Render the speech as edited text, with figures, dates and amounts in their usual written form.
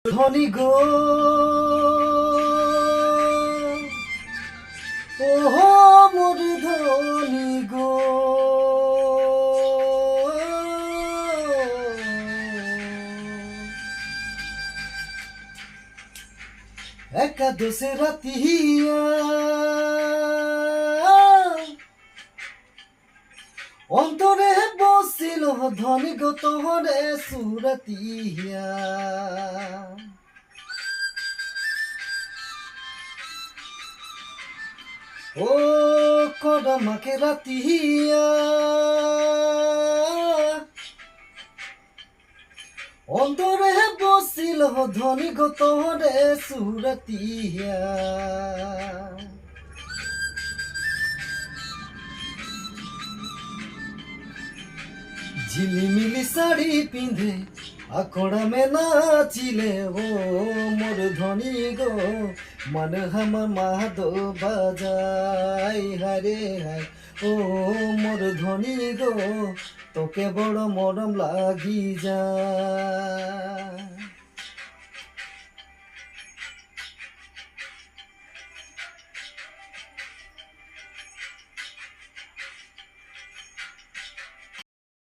ধনী গো ওহো মোর ধনী গো একাদশে রাতিয়া অন্তরে বসিল ধনী গো তোহরে সুরতিয়া ও কদমাকে রাতিয়া অন্তরে বসিল ধনী গো তোহরে সুরতিয়া ঝিলিমিলি শাড়ি পিঁধে আখড়া মে নাচিলে ও মোর ধনী গো মন হাম মাদো বাজাই হারে হায় ও মোর ধনী গো তোকে বড় মরম লাগি যায়।